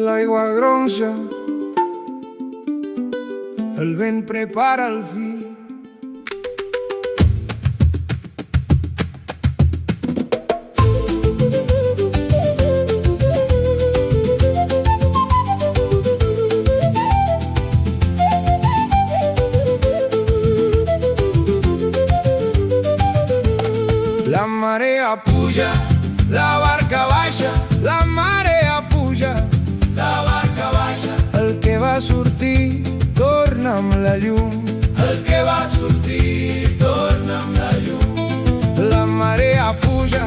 L'aigua gronxa, el vent prepara el vi. La marea puja, la barca baixa, la marea puja, la barca baixa. El que va sortir torna amb la llum. El que va sortir torna amb la llum. La marea puja,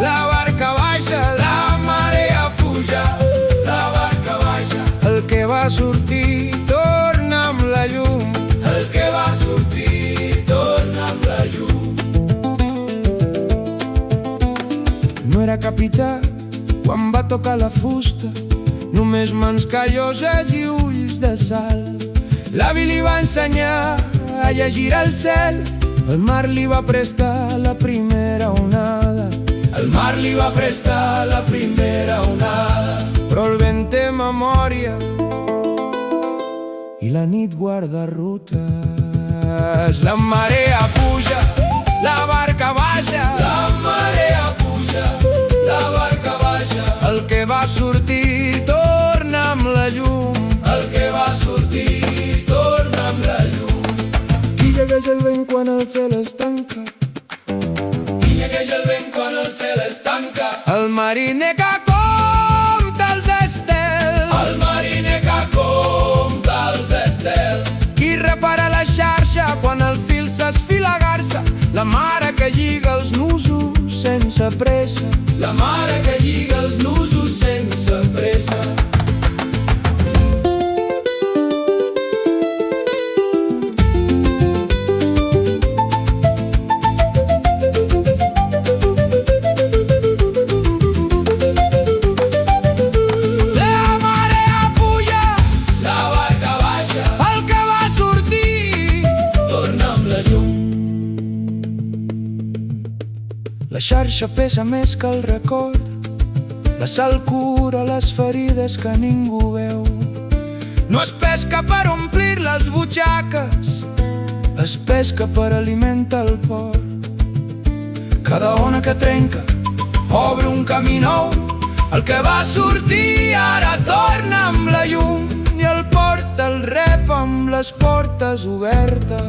la barca baixa, la marea puja, la barca baixa. El que va sortir torna amb la llum. El que va sortir torna amb la llum. No era capità quan va tocar la fusta, només mans calloses i ulls de sal. L'avi li va ensenyar a llegir el cel, el mar li va prestar la primera onada. El mar li va prestar la primera onada. Però el vent té memòria i la nit guarda rutes. La marea puja, la barca baixa, la marea puja, la barca baixa. El que va sortir torna amb la llum. El que va sortir torna amb la llum. Qui llegeix el vent quan el cel es tanca? Qui llegeix el vent quan el cel es tanca? El mariner que compta els estels. El mariner que compta els estels. Qui repara la xarxa quan el fil s'esfila a garsa? La mare que lliga els nusos sense pressa. La mare que lliga els nusos sense pressa. La marea puja, la barca baixa. El que va sortir torna amb la llum. La xarxa pesa més que el record. La sal cura les ferides que ningú veu. No es pesca per omplir les butxaques, es pesca per alimentar el port. Cada ona que trenca obre un camí nou. El que va sortir ara torna amb la llum, i el port el rep amb les portes obertes.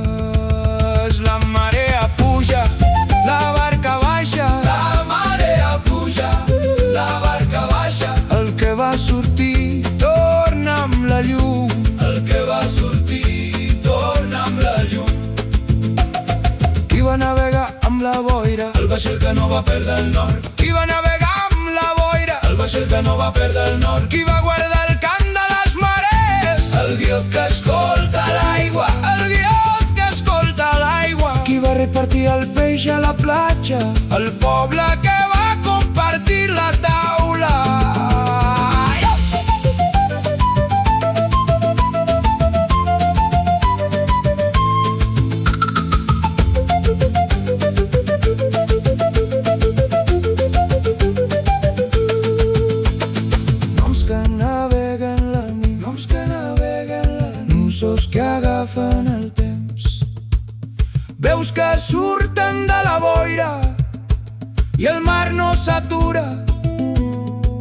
La marea puja, la barca baixa. La marea puja, la barca baixa. El que va sortir torna amb la llum. El que va sortir torna amb la llum. Qui va navegar amb la boira? El vaixell que no va perdre el nord. Qui va navegar amb la boira? El vaixell que no va perdre el nord. Qui va guardar el cant de les marees? El guiot que escolta l'aigua. El guiot que escolta l'aigua. Qui va repartir el peix a la platja? El poble que va compartir la taula. Noms que naveguen la nit, noms que naveguen la nit, nusos que agafen el temps, veus que surten de la boira i el mar no s'atura,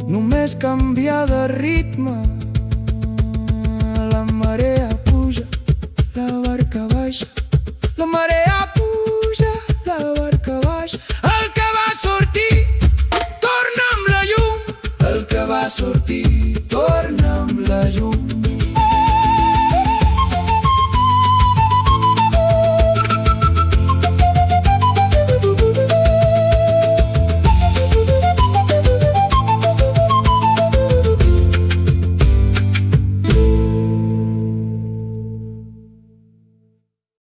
només canvia de ritme. La marea puja, la barca baixa. La marea puja, la barca baixa. El que va sortir torna amb la llum. El que va sortir torna amb la llum.